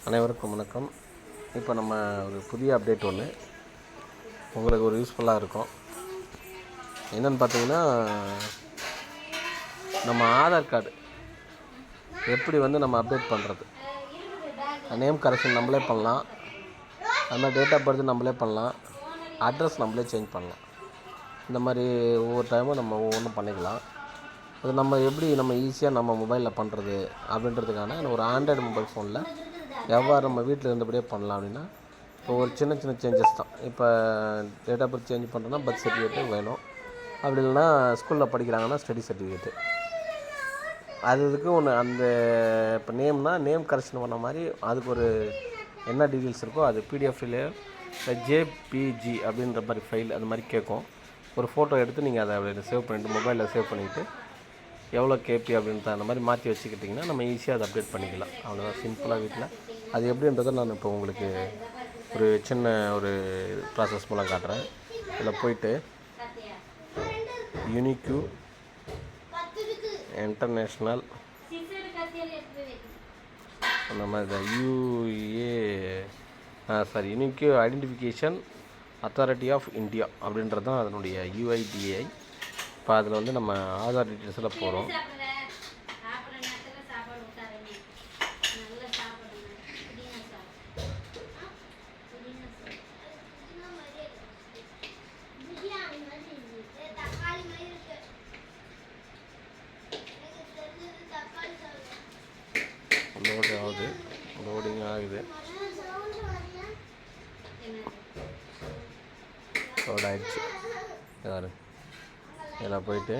அனைவருக்கும் வணக்கம். இப்போ நம்ம ஒரு புதிய அப்டேட் ஒன்று உங்களுக்கு ஒரு யூஸ்ஃபுல்லாக இருக்கும். என்னென்னு பார்த்தீங்கன்னா, நம்ம ஆதார் கார்டு எப்படி நம்ம அப்டேட் பண்ணுறது. நேம் கரெக்ஷன் நம்மளே பண்ணலாம், அதுமாதிரி டேட் ஆஃப் பர்த் நம்மளே பண்ணலாம், அட்ரஸ் நம்மளே சேஞ்ச் பண்ணலாம். இந்த மாதிரி ஒவ்வொரு டைமும் நம்ம ஒவ்வொன்றும் பண்ணிக்கலாம். அது நம்ம எப்படி ஈஸியாக நம்ம மொபைலில் பண்ணுறது அப்படின்றதுக்கான ஒரு ஆண்ட்ராய்டு மொபைல் ஃபோனில் எவ்வாறு நம்ம வீட்டில் இருந்தபடியே பண்ணலாம் அப்படின்னா, இப்போ ஒரு சின்ன சின்ன சேஞ்சஸ் தான். இப்போ டேட் ஆஃப் பர்த் சேஞ்ச் பண்ணுறோன்னா பர்த் சர்டிஃபிகேட்டு வேணும். அப்படி இல்லைன்னா ஸ்கூலில் படிக்கிறாங்கன்னா ஸ்டடி சர்டிஃபிகேட்டு. அதுக்கு ஒன்று அந்த இப்போ நேம் கரெக்ஷன் பண்ண மாதிரி அதுக்கு ஒரு என்ன டீட்டெயில்ஸ் இருக்கோ அது பிடிஎஃப்ல ஜேபிஜி அப்படின்ற மாதிரி ஃபைல் அந்த மாதிரி கேட்கும். ஒரு ஃபோட்டோ எடுத்து நீங்கள் அதை சேவ் பண்ணிவிட்டு மொபைலில் சேவ் பண்ணிவிட்டு எவ்வளோ கேபி அப்படின்ற அந்த மாதிரி மாற்றி வச்சுக்கிட்டிங்கன்னா நம்ம ஈஸியாக அதை அப்டேட் பண்ணிக்கலாம். அவ்வளோதான், சிம்பிளாக வீட்டில். அது எப்படின்றத நான் இப்போ உங்களுக்கு ஒரு சின்ன ஒரு ப்ராசஸ் மூலம் காட்டுறேன். இதில் போயிட்டு யூனிக்யூ இன்டர்நேஷ்னல் அந்த மாதிரி unique identification authority of India அப்படின்றது தான் அதனுடைய யூஐடிஏ. இப்போ அதில் நம்ம ஆதார் டீட்டெயில்ஸில் போகிறோம். லோடிங் ஆகுது. லோட் ஆகிடுச்சு. யார் இதில் போயிட்டு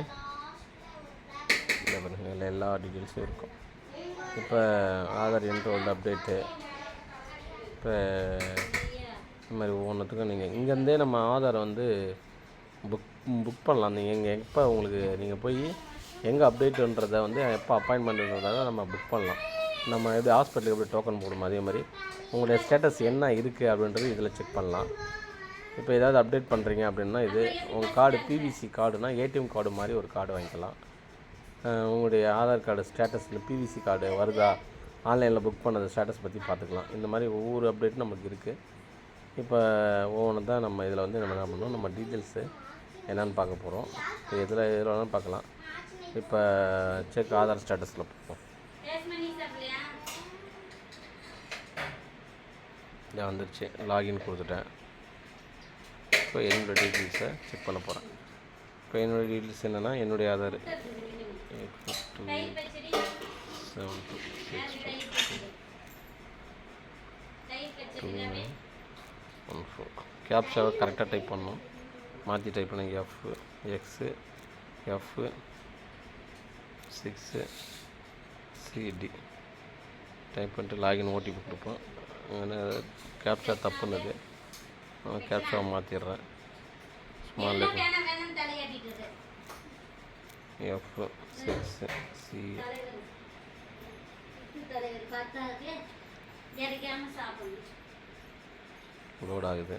இதில் எல்லா டீட்டெயில்ஸும் இருக்கும். இப்போ ஆதார் என்ரோல்டு அப்டேட்டு, இப்போ இந்த மாதிரி ஒவ்வொன்றுத்துக்கும் நீங்கள் இங்கேருந்தே நம்ம ஆதாரை புக் பண்ணலாம். நீங்கள் எப்போ உங்களுக்கு நீங்கள் போய் எங்கே அப்டேட்டுன்றதை எப்போ அப்பாயின்மெண்ட்ன்றதை நம்ம புக் பண்ணலாம். நம்ம எப்படி ஹாஸ்பிட்டலுக்கு எப்படி டோக்கன் போடுவோம் அதே மாதிரி உங்களுடைய ஸ்டேட்டஸ் என்ன இருக்குது அப்படின்றது இதில் செக் பண்ணலாம். இப்போ ஏதாவது அப்டேட் பண்ணுறீங்க அப்படின்னா இது உங்கள் கார்டு பிவிசி கார்டுனா ஏடிஎம் கார்டு மாதிரி ஒரு கார்டு வாங்கிக்கலாம். உங்களுடைய ஆதார் கார்டு ஸ்டேட்டஸில் பிவிசி கார்டு வருதா, ஆன்லைனில் புக் பண்ணது ஸ்டேட்டஸ் பற்றி பார்த்துக்கலாம். இந்த மாதிரி ஒவ்வொரு அப்டேட்டும் நமக்கு இருக்குது. இப்போ ஒவ்வொன்று தான் நம்ம இதில் நம்ம என்ன பண்ணோம், நம்ம டீட்டெயில்ஸு என்னென்னு பார்க்க போகிறோம். இப்போ எதில் வேணாலும் பார்க்கலாம். இப்போ செக் ஆதார் ஸ்டேட்டஸில் பார்ப்போம். இதை வந்துடுச்சு. லாகின் கொடுத்துட்டேன். இப்போ என்னோடய டீட்டெயில்ஸை செக் பண்ண போகிறேன். இப்போ என்னோடய டீட்டெயில்ஸ் என்னென்னா, என்னுடைய ஆதார் 827214 கேப்சாவை கரெக்டாக டைப் பண்ணணும். மாற்றி டைப் பண்ணுங்க. FXF6CD டைப் பண்ணிட்டு லாகின் ஓடிபி கொடுப்போம். கேப்சா தப்புன்னது, கேப்சாவை மாற்றிடுறேன். ஸ்மால் F6C லோட் ஆகுது.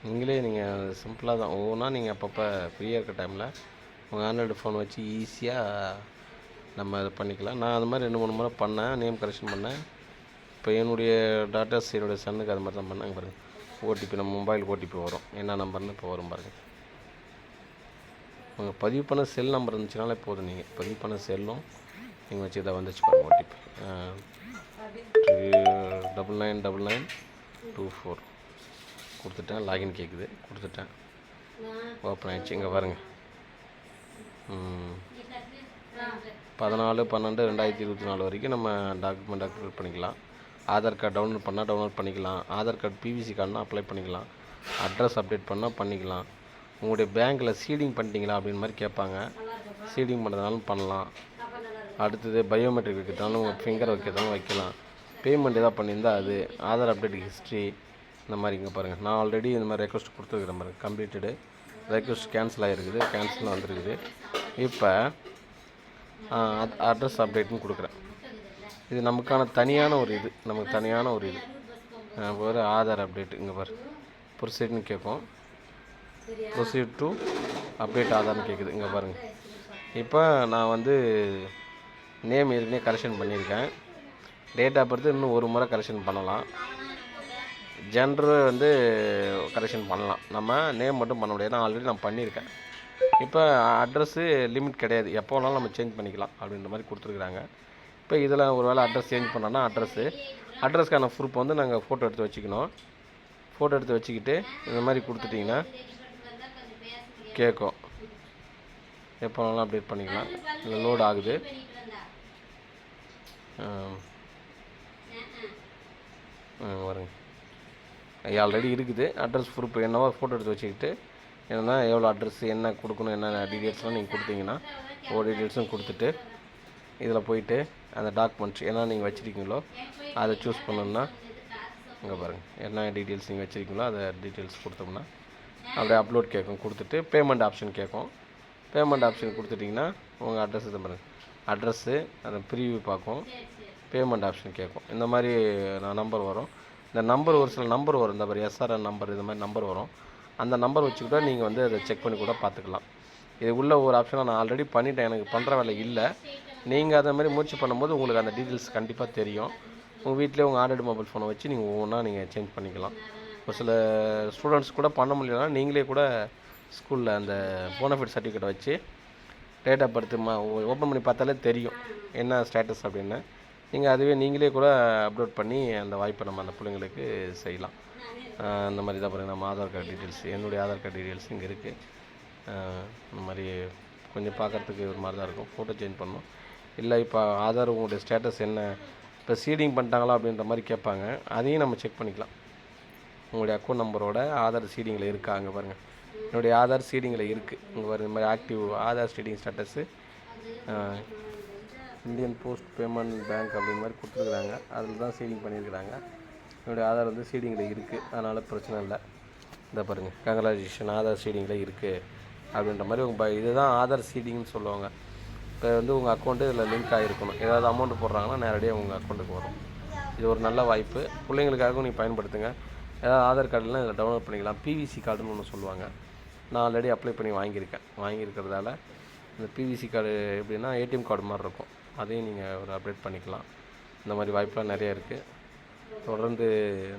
நீங்களே நீங்கள் சிம்பிளாக தான் ஒவ்வொன்றா நீங்கள் அப்பப்போ ஃப்ரீயாக இருக்க டைமில் உங்கள் ஆண்ட்ராய்டு ஃபோன் வச்சு ஈஸியாக நம்ம இது பண்ணிக்கலாம். நான் அது மாதிரி 2-3 முறை பண்ணேன், நேம் கரெக்ஷன் பண்ணேன். இப்போ என்னுடைய டாட்டர்ஸ் என்னுடைய சன்னுக்கு அது மாதிரி தான் பண்ணாங்க. பாருங்கள், ஓடிபி நம்ம மொபைலுக்கு ஓடிபி வரும். என்ன நம்பர்னு இப்போ வரும் பாருங்கள். உங்கள் பதிவு பண்ண செல் நம்பர் இருந்துச்சுனாலே போதும். நீங்கள் பதிவு பண்ண செல்லும் நீங்கள் வச்சு இதை வந்துச்சு பாருங்கள். ஓடிபி 999924 கொடுத்துட்டேன். லாகின் கேட்குது, கொடுத்துட்டேன். ஓப்பன் ஆகிடுச்சு. இங்கே பாருங்கள், 14/12/2024 வரைக்கும் நம்ம டாக்குமெண்ட் அப்லோட் பண்ணிக்கலாம். ஆதார் கார்டு டவுன்லோட் பண்ணால் டவுன்லோட் பண்ணிக்கலாம். ஆதார் கார்டு பிவிசி கார்டுனா அப்ளை பண்ணிக்கலாம். அட்ரஸ் அப்டேட் பண்ணால் பண்ணிக்கலாம். உங்களுடைய பேங்க்கில் சீடிங் பண்ணிட்டீங்களா அப்படின்னு மாதிரி கேட்பாங்க. சீடிங் பண்ணுறதுனாலும் பண்ணலாம். அடுத்தது பயோமெட்ரிக் வைக்கிறதுனாலும் உங்கள் ஃபிங்கர் வைக்கிறதுனாலும் வைக்கலாம். பேமெண்ட் எதாவது பண்ணியிருந்தால் அது, ஆதார் அப்டேட் ஹிஸ்ட்ரி இந்த மாதிரி. இங்கே பாருங்கள், நான் ஆல்ரெடி இந்த மாதிரி ரெக்வஸ்ட் கொடுத்துருக்குறேன் பாருங்கள். கம்ப்ளீட்டடு ரெக்வஸ்ட் கேன்சல் ஆகிருக்குது, கேன்சல் வந்துருக்குது. இப்போ அட்ரஸ் அப்டேட்னு கொடுக்குறேன். இது நமக்கான தனியான ஒரு இது, நமக்கு தனியான ஒரு இது ஒரு ஆதார் அப்டேட். இங்கே பாரு, ப்ரொசீட்னு கேட்கும். ப்ரொசீட் டு அப்டேட் ஆதார்னு கேட்குது. இங்கே பாருங்கள், இப்போ நான் நேம் ஏற்கனவே கரெக்ஷன் பண்ணியிருக்கேன். டேட் ஆஃப் பர்த் இன்னும் ஒரு முறை கரெக்ஷன் பண்ணலாம். ஜெண்டரு வந்து கரெக்ஷன் பண்ணலாம். நம்ம நேம் மட்டும் பண்ண முடியாது. நான் ஆல்ரெடி நான் பண்ணியிருக்கேன். இப்போ அட்ரஸ்ஸு லிமிட் கிடையாது, எப்போ வேணாலும் நம்ம சேஞ்ச் பண்ணிக்கலாம் அப்படின்ற மாதிரி கொடுத்துருக்குறாங்க. இப்போ இதில் ஒரு வேளை அட்ரஸ் சேஞ்ச் பண்ணோன்னா அட்ரஸ்க்கான ப்ரூஃப் வந்து நாங்கள் ஃபோட்டோ எடுத்து வச்சுக்கணும். ஃபோட்டோ எடுத்து வச்சுக்கிட்டு இந்த மாதிரி கொடுத்துட்டிங்கன்னா கேட்கும். எப்போ வேணாலும் அப்டேட் பண்ணிக்கலாம். இல்லை லோட் ஆகுது. வருங்க, ஆல்ரெடி இருக்குது. அட்ரஸ் ப்ரூஃப் என்னவோ ஃபோட்டோ எடுத்து வச்சுக்கிட்டு என்னென்னா எவ்வளோ அட்ரஸ் என்ன கொடுக்கணும், என்னென்ன டீட்டெயில்ஸ்லாம் நீங்கள் கொடுத்தீங்கன்னா ஒவ்வொரு டீட்டெயில்ஸும் கொடுத்துட்டு இதில் போயிட்டு அந்த டாக்குமெண்ட்ஸ் என்ன நீங்கள் வச்சுருக்கீங்களோ அதை சூஸ் பண்ணணுன்னா இங்கே பாருங்கள், என்ன டீட்டெயில்ஸ் நீங்கள் வச்சுருக்கீங்களோ அதை டீட்டெயில்ஸ் கொடுத்தோம்னா அப்படியே அப்லோட் கேட்கும். கொடுத்துட்டு பேமெண்ட் ஆப்ஷன் கேட்கும். பேமெண்ட் ஆப்ஷன் கொடுத்துட்டிங்கன்னா உங்கள் அட்ரஸ் இது பாருங்கள், அட்ரஸ்ஸு அந்த ப்ரீவியூ பார்க்கும், பேமெண்ட் ஆப்ஷன் கேட்கும். இந்த மாதிரி நம்பர் வரும். இந்த நம்பர் ஒரு சில நம்பர் வரும், இந்த மாதிரி எஸ்ஆர்என் நம்பர், இது மாதிரி நம்பர் வரும். அந்த நம்பர் வச்சுக்கிட்டா நீங்கள் வந்து அதை செக் பண்ணி கூட பார்த்துக்கலாம். இது உள்ள ஒரு ஆப்ஷனாக நான் ஆல்ரெடி பண்ணிட்டேன், எனக்கு பண்ணுற வேலை இல்லை. நீங்கள் அதை மாதிரி முயற்சி பண்ணும்போது உங்களுக்கு அந்த டீட்டெயில்ஸ் கண்டிப்பாக தெரியும். உங்கள் வீட்டிலே உங்கள் ஆண்ட்ராய்டு மொபைல் ஃபோனை வச்சு நீங்கள் ஒவ்வொன்றா நீங்கள் சேஞ்ச் பண்ணிக்கலாம். ஒரு சில ஸ்டூடெண்ட்ஸ் கூட பண்ண முடியலன்னா நீங்களே கூட ஸ்கூலில் அந்த போனஃபைட் சர்டிஃபிகேட்டை வச்சு டேட் ஆஃப் பர்த் ஓப்பன் பண்ணி பார்த்தாலே தெரியும் என்ன ஸ்டேட்டஸ் அப்படின்னு. நீங்கள் அதுவே நீங்களே கூட அப்லோட் பண்ணி அந்த வாய்ப்பை நம்ம அந்த பிள்ளைங்களுக்கு செய்யலாம். இந்த மாதிரி தான் பாருங்கள், நம்ம ஆதார் கார்டு டீட்டெயில்ஸ், என்னுடைய ஆதார் கார்டு டீட்டெயில்ஸ் இங்கே இருக்குது. இந்த மாதிரி கொஞ்சம் பார்க்குறதுக்கு ஒரு மாதிரி தான் இருக்கும். ஃபோட்டோ சேஞ்ச் பண்ணணும். இல்லை இப்போ ஆதார் உங்களுடைய ஸ்டேட்டஸ் என்ன, இப்போ சீடிங் பண்ணிட்டாங்களா அப்படின்ற மாதிரி கேட்பாங்க. அதையும் நம்ம செக் பண்ணிக்கலாம். உங்களுடைய அக்கௌண்ட் நம்பரோட ஆதார் சீடிங்கில் இருக்கா, அங்கே பாருங்கள் என்னுடைய ஆதார் சீடிங்கில் இருக்குது. இங்கே பாருங்கள் இந்த மாதிரி active Aadhaar seeding status Indian post payment bank அப்படின்ற மாதிரி கொடுத்துருக்குறாங்க. அதில் தான் சீடிங் பண்ணியிருக்கிறாங்க. என்னுடைய ஆதார் வந்து சீடிங்கில் இருக்குது, அதனால் பிரச்சனை இல்லை. இந்த பாருங்கள், கங்க்ராச்சுலேஷன் ஆதார் சீடிங்கில் இருக்குது அப்படின்ற மாதிரி உங்கள் இதுதான் ஆதார் சீடிங்னு சொல்லுவாங்க. இப்போ வந்து உங்கள் அக்கௌண்ட்டு இதில் லிங்க் ஆகிருக்கணும். ஏதாவது அமௌண்ட்டு போடுறாங்கன்னா நேரடியாக உங்கள் அக்கௌண்ட்டுக்கு வரும். இது ஒரு நல்ல வாய்ப்பு, பிள்ளைங்களுக்காகவும் நீங்கள் பயன்படுத்துங்க. ஏதாவது ஆதார் கார்டுலாம் இதில் டவுன்லோட் பண்ணிக்கலாம். பிவிசி கார்டுன்னு ஒன்று சொல்லுவாங்க. நான் ஆல்ரெடி அப்ளை பண்ணி வாங்கியிருக்கிறதால இந்த பிவிசி கார்டு எப்படின்னா ஏடிஎம் கார்டு மாதிரி இருக்கும், அதையும் நீங்கள் ஒரு அப்டேட் பண்ணிக்கலாம். இந்த மாதிரி வாய்ப்பெலாம் நிறையா இருக்குது. தொடர்ந்து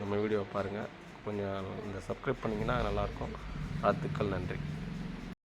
நம்ம வீடியோ பாருங்கள். கொஞ்சம் இந்த சப்ஸ்கிரைப் பண்ணிங்கன்னா நல்லாயிருக்கும். வாழ்த்துக்கள், நன்றி.